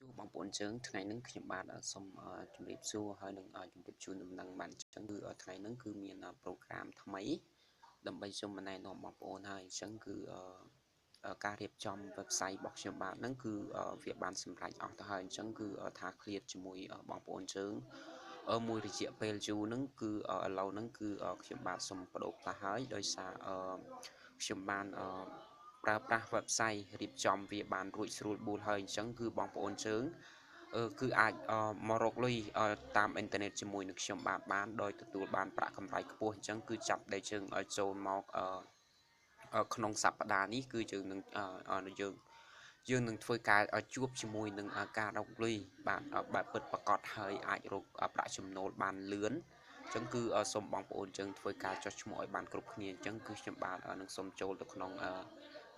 សួរបងប្អូនយើងថ្ងៃនេះខ្ញុំបាទសូមជម្រាបសួរហើយនឹងជម្រាបជូនដំណឹងបានអញ្ចឹងគឺថ្ងៃនេះគឺមានប្រូក្រាមថ្មីដើម្បីសូមណែនាំបងប្អូនហើយអញ្ចឹងគឺការរៀបចំ website របស់ខ្ញុំបាទហ្នឹងគឺវាបានសម្រេចអស់ទៅហើយអញ្ចឹងគឺថា clear ជាមួយបងប្អូនយើងមួយរយៈពេលយូរហ្នឹងគឺឥឡូវហ្នឹងគឺខ្ញុំបាទសូមបដូរផ្លាស់ហើយដោយសារខ្ញុំបានប្រើប្រាស់ website រៀបចំវាបានរួចស្រួលបួលហើយអញ្ចឹងគឺបងប្អូនយើងគឺអាចមករកលុយតាមអ៊ីនធឺណិតជាមួយនឹងខ្ញុំបានដោយទទួលបានប្រាក់កម្រៃខ្ពស់អញ្ចឹងគឺចាប់ដែលយើងចូលមកក្នុងសប្តាហ៍នេះគឺយើងនឹងយើងនឹងធ្វើការជួបជាមួយនឹងការរកលុយបាទបែបពិតប្រាកដហើយអាចរកប្រាក់ចំណូលបានលឿនអញ្ចឹងគឺសូមបងប្អូនយើងធ្វើការចុះឈ្មោះឲ្យបានគ្រប់គ្នាអញ្ចឹងគឺខ្ញុំបាទនឹងសូមចូលទៅក្នុង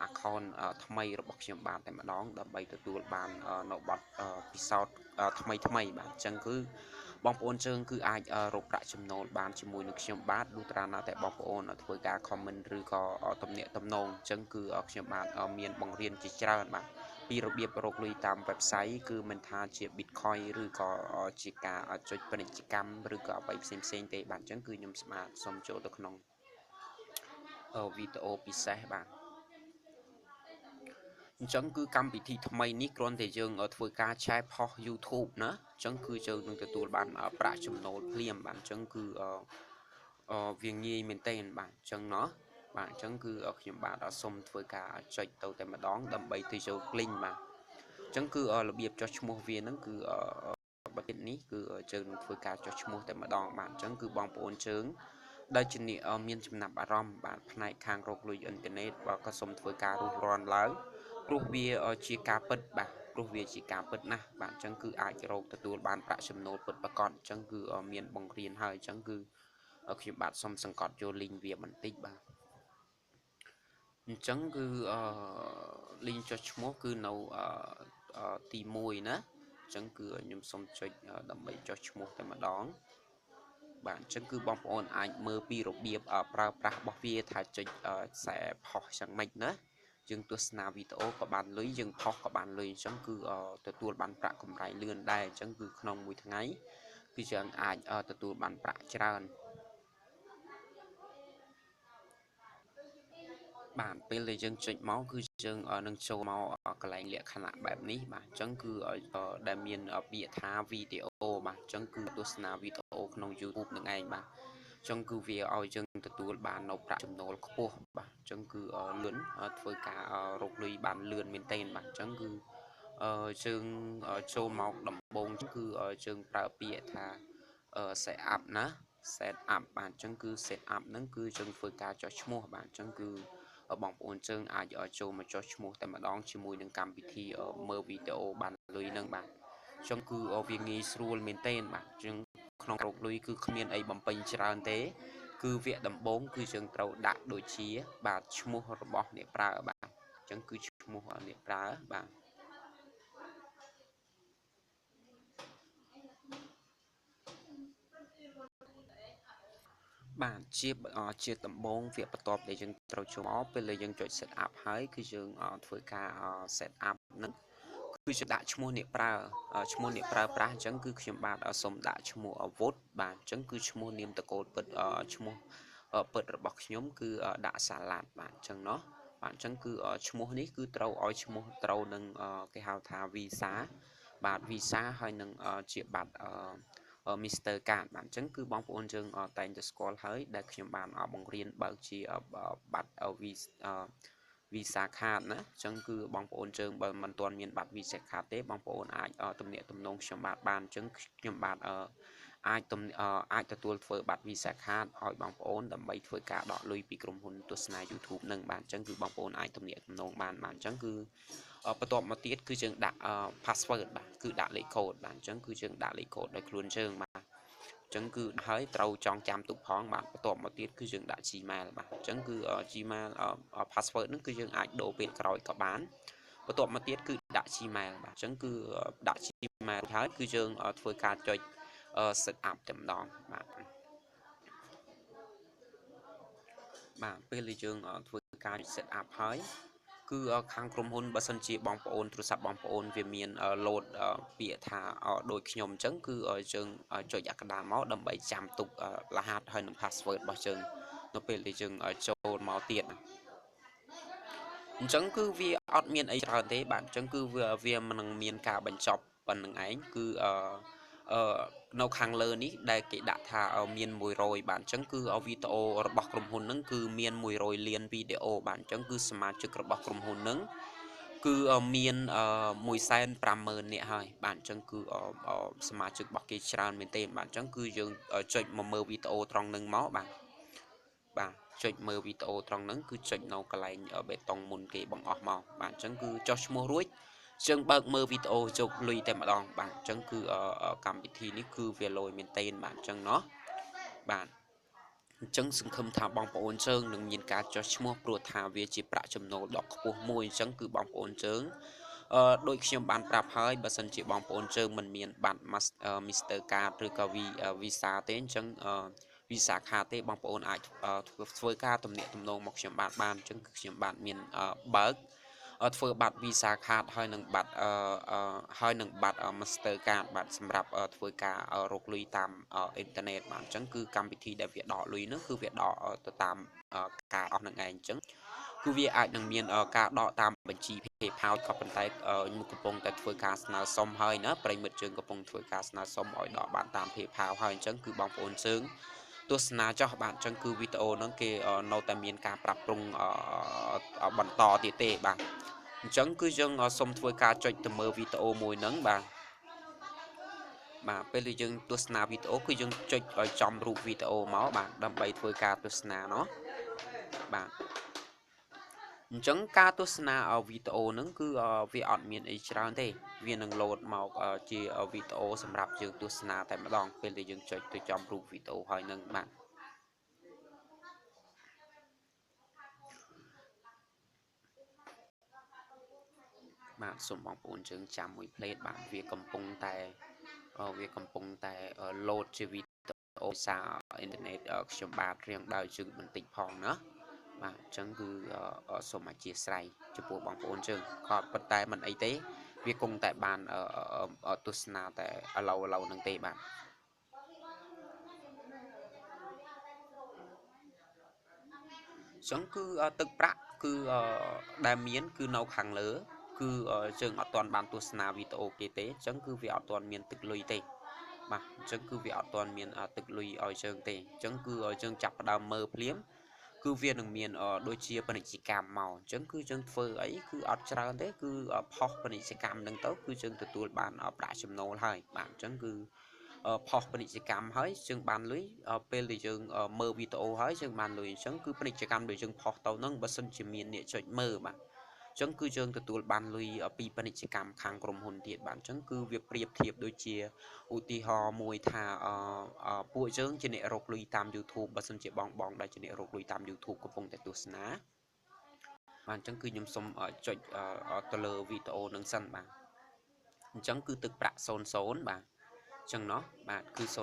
account ថ្មីរបស់ខ្ញុំបាទតែម្ដងដើម្បីទទួលបាននៅប័ណ្ណពិសោធន៍ថ្មីបាទអញ្ចឹងគឺបងប្អូនយើងគឺអាចរកប្រាក់ចំណូលបានជាមួយនឹងខ្ញុំបាទលុះត្រាណាតែបងប្អូនធ្វើការ comment ឬក៏ទំនាក់ទំនងអញ្ចឹងគឺខ្ញុំបាទមានបង្រៀនជាច្រើនបាទពីរបៀបរកលុយតាម website គឺមិនថាជា Bitcoin ឬក៏ជាការចុចពាណិជ្ជកម្មឬក៏អ្វីផ្សេងទេបាទអញ្ចឹងគឺខ្ញុំសូមចូលទៅក្នុងវីដេអូពិសេសបាទអញ្ចឹងគឺកម្មវិធីថ្មីនេះគ្រាន់តែយើងធ្វើការឆែផុស YouTube ណាអញ្ចឹងគឺយើងនឹងទទួលបានប្រាក់ចំណូលភ្លាមបាទអញ្ចឹងគឺវាងាយមែនទែនបាទអញ្ចឹងណោះបាទអញ្ចឹងគឺខ្ញុំបាទសូមធ្វើការចុចទៅតែម្ដងដើម្បីទៅចូល link បាទអញ្ចឹងគឺរបៀបចុះឈ្មោះវាហ្នឹងគឺបទនេះគឺយើងនឹងធ្វើការចុះឈ្មោះតែម្ដងបាទអញ្ចឹងគឺបងប្អូនយើងដែលជាអ្នកមានចំណាប់អារម្មណ៍បាទផ្នែកខាងរកលុយអ៊ីនធឺណិតបាទក៏សូមធ្វើការរុះរាន់ឡើងព្រោះវាជាការពិតបាទព្រោះវាជាការពិតណាស់បាទអញ្ចឹងគឺអាចរកទទួលបានប្រាក់ចំណូលពិតប្រាកដអញ្ចឹងគឺមានបង្រៀនហើយអញ្ចឹងគឺខ្ញុំបាទសូមសង្កត់យក link វាបន្តិចបាទអញ្ចឹងគឺlink ចុះឈ្មោះគឺនៅទី1ណាអញ្ចឹងគឺខ្ញុំសូមចុចដើម្បីចុះឈ្មោះតែម្ដងបាទអញ្ចឹងគឺបងប្អូនអាចមើលពីរបៀបប្រើប្រាស់របស់វាថាចុចខ្សែផុសយ៉ាងម៉េចណាយើងទស្សនាវីដេអូក៏បានលុយយើងផុសក៏បានលុយអញ្ចឹងគឺទទួលបានប្រាក់កម្រៃលឿនដែរអញ្ចឹងគឺក្នុងមួយថ្ងៃគឺយើងអាចទទួលបានប្រាក់ច្រើនបាទពេលដែលយើងចុចមកគឺយើងនឹងចូលមកកន្លែងលក្ខណៈបែបនេះបាទអញ្ចឹងគឺដែលមានពាក្យថាវីដេអូបាទអញ្ចឹងគឺទស្សនាវីដេអូក្នុង YouTube នឹងឯងបាទអញ្ចឹងគឺវាឲ្យយើងទទួលបាននៅប្រាក់ចំណូលខ្ពស់បាទអញ្ចឹងគឺលឿនធ្វើការរកលុយបានលឿនមែនទែនបាទអញ្ចឹងគឺយើងចូលមកដំបូងគឺយើងប្រើពាក្យថាset up ណា set up បាទអញ្ចឹងគឺ set up ហ្នឹងគឺយើងធ្វើការចុះឈ្មោះបាទអញ្ចឹងគឺបងប្អូនយើងអាចចូលមកចុះឈ្មោះតែម្ដងជាមួយនឹងកម្មវិធីមើលវីដេអូបានលុយហ្នឹងបាទអញ្ចឹងគឺវាងាយស្រួលមែនទែនបាទអញ្ចឹងក្នុងរកលុយគឺគ្មានអីបំពេញច្រើនទេគឺវគ្គដំបូងគឺយើងត្រូវដាក់ដូចជាបាទឈ្មោះរបស់អ្នកប្រើបាទអញ្ចឹងគឺឈ្មោះអ្នកប្រើបាទបាទជាដំបូងវគ្គបន្ទាប់ដែលយើងត្រូវចូលមកពេលដែលយើងចុច set up ហើយគឺយើងធ្វើការ set up ហ្នឹងគឺជាដាក់ឈ្មោះអ្នកប្រើឈ្មោះអ្នកប្រើប្រាស់អញ្ចឹងគឺខ្ញុំបាទសូមដាក់ឈ្មោះអាវុធបាទអញ្ចឹងគឺឈ្មោះនាមតកូលពិតឈ្មោះពិតរបស់ខ្ញុំគឺដាក់សាឡាត់បាទអញ្ចឹងណោះបាទអញ្ចឹងគឺឈ្មោះនេះគឺត្រូវឲ្យឈ្មោះត្រូវនឹងគេហៅថា visa បាទ visa ហើយនឹងជាបាត់Mr. Card បាទអញ្ចឹងគឺបងប្អូនយើងតែងតែស្គាល់ហើយដែលខ្ញុំបានបង្រៀនបើកជាបាត់Visa Card ណាអញ្ចឹងគឺបងប្អូនយើងបើមិនទាន់មានបាត់ Visa Card ទេបងប្អូនអាចទំនាក់ទំនងខ្ញុំបាទបានអញ្ចឹងខ្ញុំបាទអាចទទួលធ្វើបាត់ Visa Card ឲ្យបងប្អូនដើម្បីធ្វើការដកលុយពីក្រុមហ៊ុនទស្សនា YouTube នឹងបាទអញ្ចឹងគឺបងប្អូនអាចទំនាក់ទំនងបានបាទអញ្ចឹងគឺបន្ទាប់មកទៀតគឺយើងដាក់ password បាទគឺដាក់លេខកូដបាទអញ្ចឹងគឺយើងដាក់លេខកូដដោយខ្លួនយើងបាទអញ្ចឹងគឺហើយត្រូវចងចាំទុកផងបាទបន្ទាប់មកទៀតគឺយើងដាក់ Gmail បាទអញ្ចឹងគឺ Gmail password ហ្នឹងគឺយើងអាចដូរពេលក្រោយក៏បានបន្ទាប់មកទៀតគឺដាក់ Gmail បាទអញ្ចឹងគឺដាក់ Gmail ហើយគឺយើងធ្វើការចុច set up តែម្ដងបាទពេលដែលយើងធ្វើការ set up ហើយគឺ cứ khang krom hun bớt sân chia bong ôn trụ sập bong ôn về miền lột bịa thả đôi nhom trắng cứ chừng cho giặc đàn máu đâm bảy chạm tục là hạt hơi nằm password bao chừng nó về thì chừng châu máu tiền trắng cứ vì ọt miền ấy ra thế bạn trắng cứ vừa vì mình miền cả bánh chọc bằng nằng ấy cứ nấu khang lơ ní đây cái đã thả ở miền mùi rồi bạn trắng cứ ở video bọc krom hun nâng cứ miền mùi rồi liền video bạn trắng cứ smart chụp bọc krom hun nâng cứ miền mùi sen pram mơn nè hơi bạn chẳng cứ smart chụp bọc cái tràn miền tây bạn chẳng cứ dừng chụp một mờ video trong nâng máu bạn chụp mờ video trong nâng cứ chụp nấu cái này ở bê tông môn cái bằng ọt màu bạn chẳng cứ cho mua ruồi chẳng bật mờ video chụp lùi tại mặt đòn bạn chẳng cứ cầm bị thi ní cứ về lồi miền tây bạn chẳng nó bạn chẳng sừng khâm thả bóng ổn trơn đừng nhìn cả cho mua pro thả về chỉ bạ chấm nổ đọc của môi chẳng cứ bóng ổn trơn đôi khi bạn prap hơi bà sân chỉ bóng ổn trơn mình miền bạn Mr. Card rồi cả visa tên chẳng visa khá tế bóng ổn ai với ca tầm niệm tầm nông một xem bạn chẳng cứ bạn miền bớt phơi bạt visa card hơi nâng bạt hơi nâng bạt master card bạt sầm rạp phơi cả rục lui tam internet bạn chẳng cứ cam bị thi để việc đỏ lui nước cứ việc đỏ tam cả ở nâng ngày chẳng cứ việc ai nâng miền cả đỏ tamបញ្ជី PayPal ក៏ប៉ុន្តែមុខកំពុងតែធ្វើការស្នើសុំហើយណាប្រិមិត្តជើងកំពុងធ្វើការស្នើសុំឲ្យដកបានតាម PayPal ហើយអញ្ចឹងគឺបងប្អូនជើងទស្សនាចោះបានអញ្ចឹងគឺវីដេអូហ្នឹងគេនៅតែមានការប្រាប់ปรุងបន្តទៀតទេបាទអញ្ចឹងគឺយើងសុំធ្វើការចុចទៅមើលវីដេអូមួយហ្នឹងបាទពេលដែលយើងទស្សនាវីដេអូគឺយើងចុចឲ្យចំរូបវីដេអូមកបាទដើម្បីធ្វើការទស្សនាเนาะបាទអញ្ចឹងការទស្សនាវីដេអូហ្នឹងគឺវាអត់មានអីច្រើនទេវានឹងលោតមកជាវីដេអូសម្រាប់យើងទស្សនាតែម្ដងពេលដែលយើងចុចទៅចំរូបវីដេអូហើយហ្នឹងបាទសូមបងប្អូនជើងចាំមួយផ្លេតបាទវាកំពុងតែលោតជាវីដេអូសារអ៊ីនធឺណិតខ្ញុំបាទរៀងដល់ជើងបន្តិចផងណាបាទអញ្ចឹងគឺសូមអធិស្ឋានចំពោះបងប្អូនជើងក៏ប៉ុន្តែមិនអីទេវាគង់តែបានទស្សនាតែឥឡូវហ្នឹងទេបាទអញ្ចឹងគឺទឹកប្រាក់គឺដែលមានគឺនៅខាងលើគឺជើងអត់ទាន់បានទស្សនាវីដេអូគេទេអញ្ចឹងគឺវាអត់ទាន់មានទឹកលុយទេបាទអញ្ចឹងគឺវាអត់ទាន់មានទឹកលុយឲ្យជើងទេអញ្ចឹងគឺជើងចាប់ផ្ដើមមើលភ្លាមគឺវានឹងមានដូចជាពាណិជ្ជកម្មមកអញ្ចឹងគឺយើងធ្វើអីគឺអត់ច្រើនទេគឺផុសពាណិជ្ជកម្មហ្នឹងទៅគឺយើងទទួលបានប្រាក់ចំណូលហើយបាទអញ្ចឹងគឺផុសពាណិជ្ជកម្មហើយយើងបានលុយពេលដែលយើងមើលវីដេអូហើយយើងបានលុយអញ្ចឹងគឺពាណិជ្ជកម្មដែលយើងផុសទៅហ្នឹងបើសិនជាមានអ្នកចុចមើលបាទអញ្ចឹងគឺយើងទទួលបានលុយពីពាណិជ្ជកម្មខាងក្រុមហ៊ុនទៀតបាទអញ្ចឹងគឺវាប្រៀបធៀបដូចជាឧទាហរណ៍មួយថាពួកយើងជាអ្នករកលុយតាម YouTube បើសិនជាបងដែលជាអ្នករកលុយតាម YouTube កំពុងតែទស្សនាបាទអញ្ចឹងគឺខ្ញុំសូមចុចទៅលើវីដេអូនឹងសិនបាទអញ្ចឹងគឺទឹកប្រាក់00បាទអញ្ចឹងเนาะបាទគឺ$00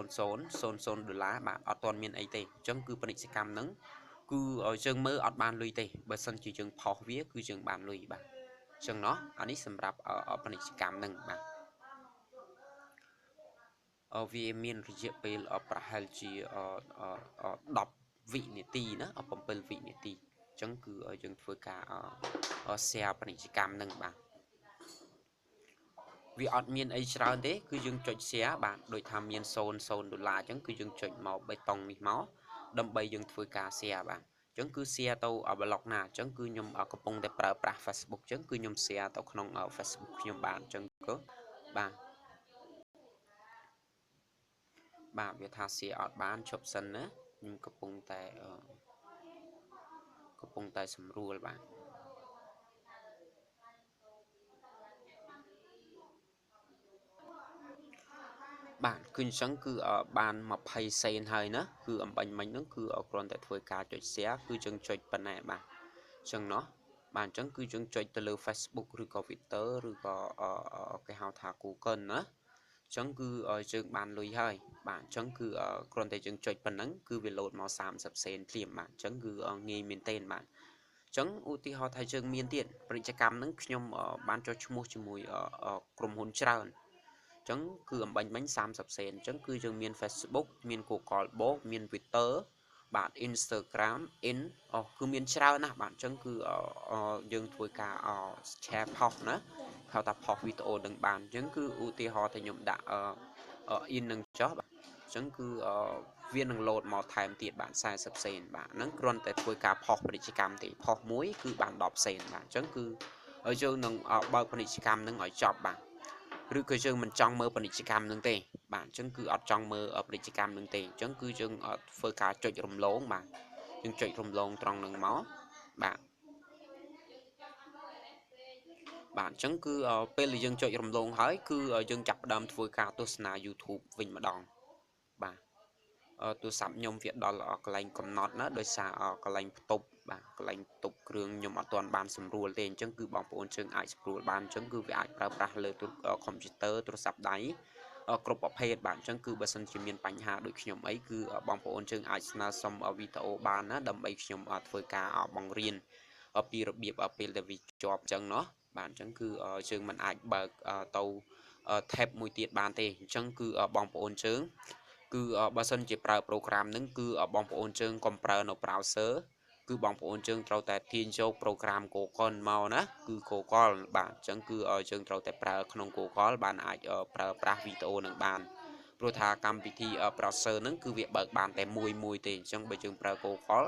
បាទអត់ទាន់មានអីទេអញ្ចឹងគឺពាណិជ្ជកម្មហ្នឹងគឺយើងមើលអត់បានលុយទេបើសិនជាយើងផុសវាគឺយើងបានលុយបាទអញ្ចឹងเนาะអានេះសម្រាប់ពាណិជ្ជកម្មហ្នឹងបាទវាមានរយៈពេលប្រហែលជា10វិនាទីណា7វិនាទីអញ្ចឹងគឺយើងធ្វើការ share ពាណិជ្ជកម្មហ្នឹងបាទវាអត់មានអីច្រើនទេគឺយើងចុច share បាទដូចថាមាន$00អញ្ចឹងគឺយើងចុចមកបេតុងនេះមកដើម្បីយើងធ្វើការ share បាទអញ្ចឹងគឺ share ទៅប្លុកណាអញ្ចឹងគឺខ្ញុំកំពុងតែប្រើប្រាស់ Facebook អញ្ចឹងគឺខ្ញុំ share ទៅក្នុង Facebook ខ្ញុំបាទអញ្ចឹងក៏បាទវាថា share អត់បានជប់សិនណាខ្ញុំកំពុងតែសម្រួលបាទបាទគឺអញ្ចឹងគឺបាន20សេនហើយណាគឺអំបញ្ញមិញហ្នឹងគឺគ្រាន់តែធ្វើការចុច share គឺយើងចុចប៉ុណ្ណេះបាទអញ្ចឹងเนาะបាទអញ្ចឹងគឺយើងចុចទៅលើ Facebook ឬក៏ Twitter ឬក៏គេហៅថា Google ណាអញ្ចឹងគឺយើងបានលុយហើយបាទអញ្ចឹងគឺគ្រាន់តែយើងចុចប៉ុណ្ណឹងគឺវាលោតមក30សេនភ្លាមបាទអញ្ចឹងគឺងាយមែនទែនបាទ chẳng ưu tiên họ thay trường miền tiện bởi cho cam nâng nhom ban cho mua cho mùi cùng hôn tràn chẳng cứ bánh 30 sen chẳng cứ trường miền Facebook miền cổ cỏ bố miền Twitter bạn Instagram cứ miền tràn nè bạn chẳng cứ dương thôi cả share pop nữa họ tập pop video đừng bàn chẳng cứ ưu tiên họ thay nhom đã in nâng chó chẳng cứ viên nâng lột màu thèm tiệt bạn sai sập sen bạn nâng còn tại thôi cả pop để chỉ cam thì pop muối cứ bạn đọc sen bạn chẳng cứ ở trường nâng bao phần chỉ cam nâng ở chọc bạn rồi cứ trường mình trong mơ phần chỉ cam nâng tê bạn chẳng cứ ở trong mơ ở phần chỉ cam nâng tê chẳng cứ trường ở phơi cả chơi rồng lốn bạn nhưng chơi rồng lốn trong nâng máu bạn bạn chẳng cứពេលយើងចុចរំលងហើយគឺយើងចាប់ផ្ដើមធ្វើការទស្សនា YouTube វិញម្ដងបាទទូរស័ព្ទខ្ញុំវាដល់កន្លែងកំណត់ណាដោយសារកន្លែងផ្ទប់បាទកន្លែងផ្ទប់គ្រឿងខ្ញុំអត់ទាន់បានសម្រួលទេអញ្ចឹងគឺបងប្អូនយើងអាចសម្រួលបានអញ្ចឹងគឺវាអាចប្រើប្រាស់លើកុំព្យូទ័រទូរស័ព្ទដៃគ្រប់ប្រភេទបាទអញ្ចឹងគឺបើសិនជាមានបញ្ហាដូចខ្ញុំអីគឺបងប្អូនយើងអាចស្នើសុំវីដេអូបានណាដើម្បីខ្ញុំធ្វើការបង្រៀនពីរបៀបពេលដែលវាជាប់អញ្ចឹងเนาะបាទអញ្ចឹងគឺយើងមិនអាចបើកទៅ tab មួយទៀតបានទេអញ្ចឹងគឺបងប្អូនយើងគឺបើសិនជាប្រើ program ហ្នឹងគឺបងប្អូនយើងកុំប្រើនៅ browser គឺបងប្អូនយើងត្រូវតែទាញយក program Google មកណាគឺ Google បាទអញ្ចឹងគឺយើងត្រូវតែប្រើក្នុង Google បានអាចប្រើប្រាស់វីដេអូនឹងបានព្រោះថាកម្មវិធី browser ហ្នឹងគឺវាបើកបានតែមួយទេអញ្ចឹងបើយើងប្រើ Google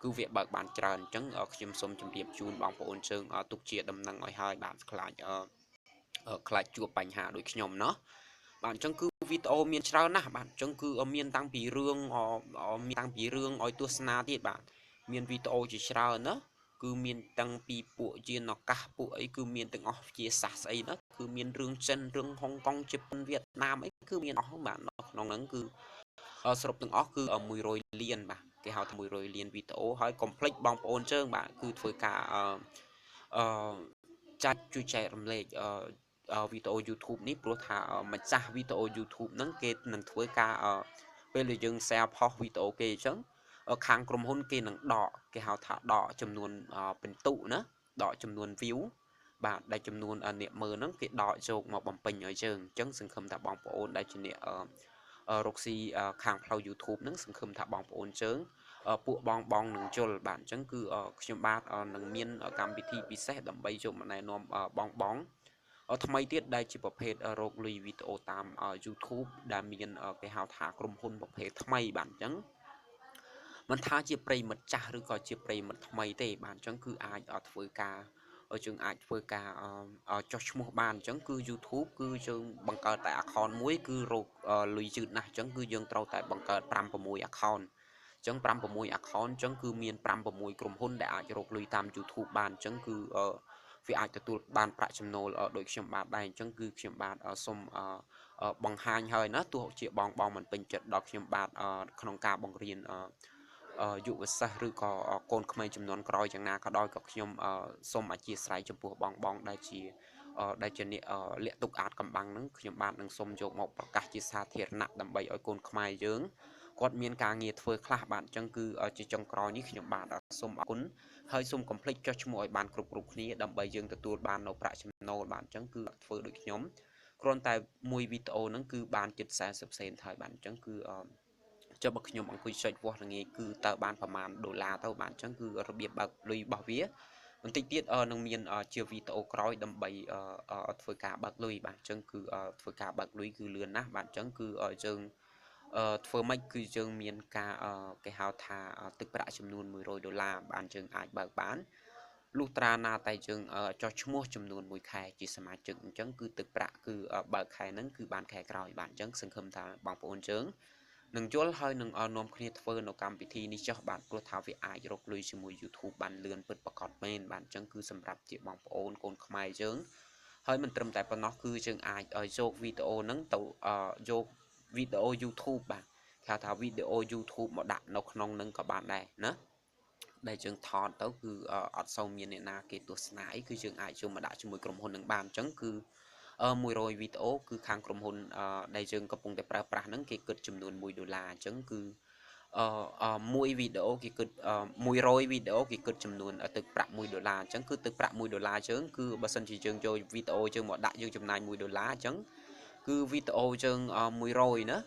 គឺវាបើកបានច្រើនអញ្ចឹងខ្ញុំសូមជម្រាបជូនបងប្អូនយើងទុកជាដំណឹងឲ្យហើយបាទខ្លាចជួបបញ្ហាដូចខ្ញុំเนาะបាទអញ្ចឹងគឺវីដេអូមានច្រើនណាស់បាទអញ្ចឹងគឺមានតាំងពីរឿងឲ្យទស្សនាទៀតបាទមានវីដេអូជាច្រើនណាគឺមានតាំងពីពួកជានកាសពួកអីគឺមានទាំងអស់ជាសាសស្អីណាគឺមានរឿងចិនរឿងហុងកុងជប៉ុនវៀតណាមអីគឺមានអស់បាទក្នុងហ្នឹងគឺសរុបទាំងអស់គឺ100លានបាទគេហៅថា100លានវីដេអូហើយកុំភ្លេចបងប្អូនជើងបាទគឺធ្វើការចាត់ជួយចែករំលែកវីដេអូ YouTube នេះព្រោះថាម្ចាស់វីដេអូ YouTube ហ្នឹងគេនឹងធ្វើការពេលដែលយើង share ផុសវីដេអូគេអញ្ចឹងខាងក្រុមហ៊ុនគេនឹងដកគេហៅថាដកចំនួនពិន្ទុណាដកចំនួន view បាទដែលចំនួនអ្នកមើលហ្នឹងគេដកយកមកបំពេញឲ្យយើងអញ្ចឹងសង្ឃឹមថាបងប្អូនដែលជាអ្នករកស៊ីខាងផ្លូវ YouTube ហ្នឹងសង្ឃឹមថាបងប្អូនជើងពួកបងនឹងជុលបាទអញ្ចឹងគឺខ្ញុំបាទនឹងមានកម្មវិធីពិសេសដើម្បីយកមកណែនាំបងថ្មីទៀតដែលជាប្រភេទរកលុយវីដេអូតាម YouTube ដែលមានគេហៅថាក្រុមហ៊ុនប្រភេទថ្មីបាទអញ្ចឹងមិនថាជាប្រិមិត្តចាស់ឬក៏ជាប្រិមិត្តថ្មីទេបាទអញ្ចឹងគឺអាចធ្វើការយើងអាចធ្វើការចុះឈ្មោះបានអញ្ចឹងគឺ YouTube គឺយើងបង្កើតតែ account មួយគឺរកលុយយឺតណាស់អញ្ចឹងគឺយើងត្រូវតែបង្កើត5 6 account អញ្ចឹង5 6 account អញ្ចឹងគឺមាន5 6ក្រុមហ៊ុនដែលអាចរកលុយតាម YouTube បានអញ្ចឹងគឺវាអាចទទួលបានប្រាក់ចំណូលដោយខ្ញុំបាទដែរអញ្ចឹងគឺខ្ញុំបាទសូមបង្ហាញហើយណាទោះជាបងមិនពេញចិត្តដល់ខ្ញុំបាទក្នុងការបង្រៀនយុវសាស្ត្រឬក៏កូនក្មេងចំនួនក្រោយយ៉ាងណាក៏ដោយក៏ខ្ញុំសូមអធិស្ឋានចំពោះបងដែលជាអ្នកលាក់ទុកអាតកំបាំងហ្នឹងខ្ញុំបាទនឹងសូមយកមកប្រកាសជាសាធារណៈដើម្បីឲ្យកូនខ្មែរយើងគាត់មានការងារធ្វើខ្លះបាទអញ្ចឹងគឺជាចុងក្រោយនេះខ្ញុំបាទសូមអរគុណហើយសូមកុំភ្លេចចុះឈ្មោះឲ្យបានគ្រប់គ្នាដើម្បីយើងទទួលបាននៅប្រាក់ចំណូលបាទអញ្ចឹងគឺធ្វើដូចខ្ញុំគ្រាន់តែមួយវីដេអូហ្នឹងគឺបានជិត40 សេនហើយបាទអញ្ចឹងគឺចុះបើខ្ញុំអង្គុយចុចវាស់ល្ងាចគឺតើបានប្រមាណដុល្លារទៅបាទអញ្ចឹងគឺរបៀបបើកលុយរបស់វាបន្តិចទៀតនឹងមានជាវីដេអូក្រោយដើម្បីធ្វើការបើកលុយបាទអញ្ចឹងគឺធ្វើការបើកលុយគឺលឿនណាស់បាទអញ្ចឹងគឺយើងធ្វើម៉េចគឺយើងមានការគេហៅថាទឹកប្រាក់ចំនួន$100បានយើងអាចបើកបានលុះត្រាណាតែយើងចុះឈ្មោះចំនួន1ខែជាសមាជិកអញ្ចឹងគឺទឹកប្រាក់គឺបើកខែហ្នឹងគឺបានខែក្រោយបាទអញ្ចឹងសង្ឃឹមថាបងប្អូនយើងនឹងយល់ហើយនឹងនាំគ្នាធ្វើនៅកម្មវិធីនេះចុះបាទព្រោះថាវាអាចរកលុយជាមួយ YouTube បានលឿនពិតប្រាកដមែនបាទអញ្ចឹងគឺសម្រាប់ជាបងប្អូនកូនខ្មែរយើងហើយមិនត្រឹមតែប៉ុណ្ណោះគឺយើងអាចយកវីដេអូហ្នឹងទៅយកវីដេអូ YouTube បាទគេហៅថាវីដេអូ YouTube មកដាក់នៅក្នុងហ្នឹងក៏បានដែរណាដែលយើងថតទៅគឺអត់សូវមានអ្នកណាគេទស្សនាអីគឺយើងអាចយកមកដាក់ជាមួយក្រុមហ៊ុននឹងបានអញ្ចឹងគឺ100វីដេអូគឺខាងក្រុមហ៊ុនដែលយើងកំពុងតែប្រើប្រាស់ហ្នឹងគេគិតចំនួន$1អញ្ចឹងគឺ មួយវីដេអូគេគិត100វីដេអូគេគិតចំនួនទឹកប្រាក់$1អញ្ចឹងគឺទឹកប្រាក់$1ជើងគឺបើសិនជាយើងយកវីដេអូជើងមកដាក់យើងចំណាយ$1អញ្ចឹងគឺវីដេអូជើង100ណា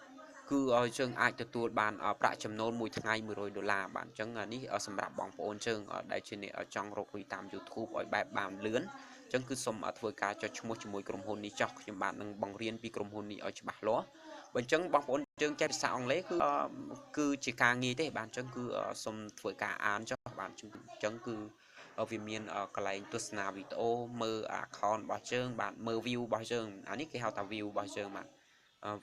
គឺជើងអាចទទួលបានប្រាក់ចំណូលមួយថ្ងៃ$100បាទអញ្ចឹងនេះសម្រាប់បងប្អូនជើងដែលជាអ្នកចង់រកលុយតាម YouTube ឲ្យបែបបានលឿនអញ្ចឹងគឺសូមធ្វើការចុចឈ្មោះជាមួយក្រុមហ៊ុននេះចោះខ្ញុំបាទនឹងបង្រៀនពីក្រុមហ៊ុននេះឲ្យច្បាស់លាស់បើអញ្ចឹងបងប្អូនយើងចេះភាសាអង់គ្លេសគឺជាការងារទេបាទអញ្ចឹងគឺសូមធ្វើការអានចុះបាទអញ្ចឹងគឺវាមានកន្លែងទស្សនាវីដេអូមើល account របស់យើងបាទមើល view របស់យើងអានេះគេហៅថា view របស់យើងបាទ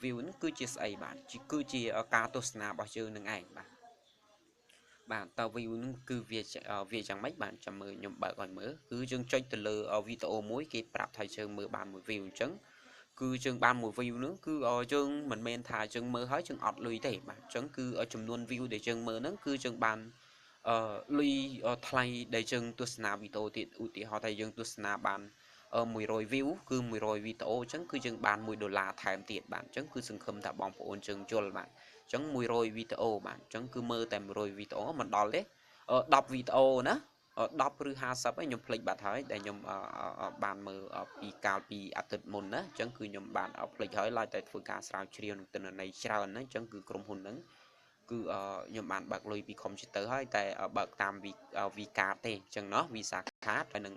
view នេះគឺជាស្អីបាទគឺជាការទស្សនារបស់យើងនឹងឯងបាទតើ view នឹងគឺវាយ៉ាងម៉េចបាទចាំមើលខ្ញុំបើកឲ្យមើលគឺយើងចុចទៅលើវីដេអូមួយគេប្រាប់ថាយើងមើលបានមួយ view អញ្ចឹងគឺយើងបានមួយ view ហ្នឹងគឺយើងមិនមែនថាយើងមើលហើយយើងអត់លុយទេបាទអញ្ចឹងគឺចំនួន view ដែលយើងមើលហ្នឹងគឺយើងបានលុយថ្លៃដែលយើងទស្សនាវីដេអូទៀតឧទាហរណ៍ថាយើងទស្សនាបាន100 view គឺ100វីដេអូអញ្ចឹងគឺយើងបាន$1ថែមទៀតបាទអញ្ចឹងគឺសង្ឃឹមថាបងប្អូនយើងយល់បាទអញ្ចឹង100វីដេអូបាទអញ្ចឹងគឺមើលតែ100វីដេអូមិនដល់ទេ10វីដេអូណា10ឬ50ខ្ញុំភ្លេចបាត់ហើយដែលខ្ញុំបានមើលពីកាលពីអាទិត្យមុនណាអញ្ចឹងគឺខ្ញុំបានភ្លេចហើយឡើយតែធ្វើការស្រាវជ្រាវនឹងទិន្នន័យច្រើនណាអញ្ចឹងគឺក្រុមហ៊ុនហ្នឹងគឺខ្ញុំបានបើកលុយពី computer ហើយតែបើកតាម V-card ទេអញ្ចឹងเนาะ Visa card ហើយនឹង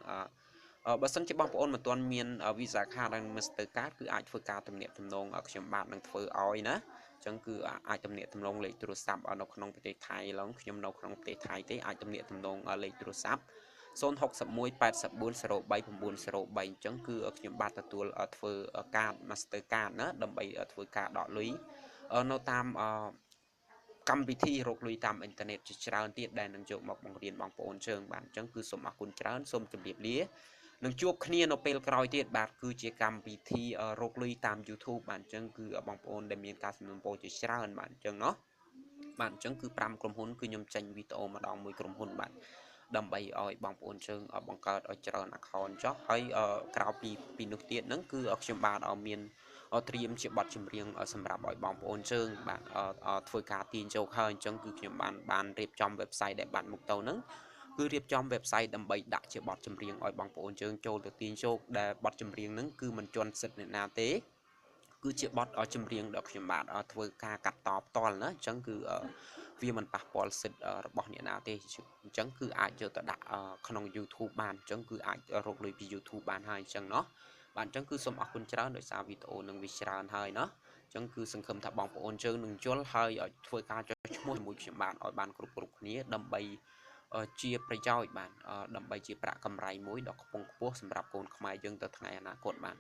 បើសិនជាបងប្អូនមិនទាន់មាន Visa card ហើយ Master card គឺអាចធ្វើការទំនាក់ទំនងខ្ញុំបាទនឹងធ្វើឲ្យណាអញ្ចឹងគឺអាចទំនាក់ទំនងលេខទូរស័ព្ទនៅក្នុងប្រទេសថៃឡងខ្ញុំនៅក្នុងប្រទេសថៃទេអាចទំនាក់ទំនងលេខទូរស័ព្ទ061 84 03 903អញ្ចឹងគឺខ្ញុំបាទទទួលធ្វើកាត Master card ណាដើម្បីធ្វើការដកលុយនៅតាមកម្មវិធីរកលុយតាមអ៊ីនធឺណិតជាច្រើនទៀតដែលនឹងយកមកបង្រៀនបងប្អូនជើងបាទអញ្ចឹងគឺសូមអរគុណច្រើនសូមជម្រាបលានឹងជួបគ្នានៅពេលក្រោយទៀតបាទគឺជាកម្មវិធីរកលុយតាម YouTube បាទអញ្ចឹងគឺបងប្អូនដែលមានការសំណូមពរជាច្រើនបាទអញ្ចឹងเนาะបាទអញ្ចឹងគឺ5ក្រុមហ៊ុនគឺខ្ញុំចេញវីដេអូម្ដងមួយក្រុមហ៊ុនបាទដើម្បីឲ្យបងប្អូនជើងបង្កើតឲ្យច្រើន account ចុះហើយក្រៅពីនោះទៀតហ្នឹងគឺខ្ញុំបាទមានត្រៀមជាប័ណ្ណចម្រៀងសម្រាប់ឲ្យបងប្អូនជើងបាទធ្វើការទាញជោគហើយអញ្ចឹងគឺខ្ញុំបានរៀបចំ website ដែលបាត់មុខទៅហ្នឹងគឺរៀបចំ website ដើម្បីដាក់ជាប័ណ្ណចម្រៀងឲ្យបងប្អូនជើងចូលទៅទាញជោគដែលប័ណ្ណចម្រៀងហ្នឹងគឺមិនជន់សិទ្ធិអ្នកណាទេគឺជាបទចម្រៀងដែលខ្ញុំបាទធ្វើការកាត់តផ្ទាល់ណាអញ្ចឹងគឺវាមិនប៉ះពាល់សិទ្ធិរបស់អ្នកណាទេអញ្ចឹងគឺអាចយកទៅដាក់ក្នុង YouTube បានអញ្ចឹងគឺអាចរកលុយពី YouTube បានហើយអញ្ចឹងเนาะបាទអញ្ចឹងគឺសូមអរគុណច្រើនដោយសារវីដេអូនឹងវាច្រើនហើយเนาะអញ្ចឹងគឺសង្ឃឹមថាបងប្អូនជើងនឹងយល់ហើយឲ្យធ្វើការចុះឈ្មោះជាមួយខ្ញុំបាទឲ្យបានគ្រប់គ្នាដើម្បីជាប្រយោជន៍បាទដើម្បីជាប្រាក់កម្រៃមួយដ៏ខ្ពង់ខ្ពស់សម្រាប់កូនខ្មែរយើងទៅថ្ងៃអនាគតបាទ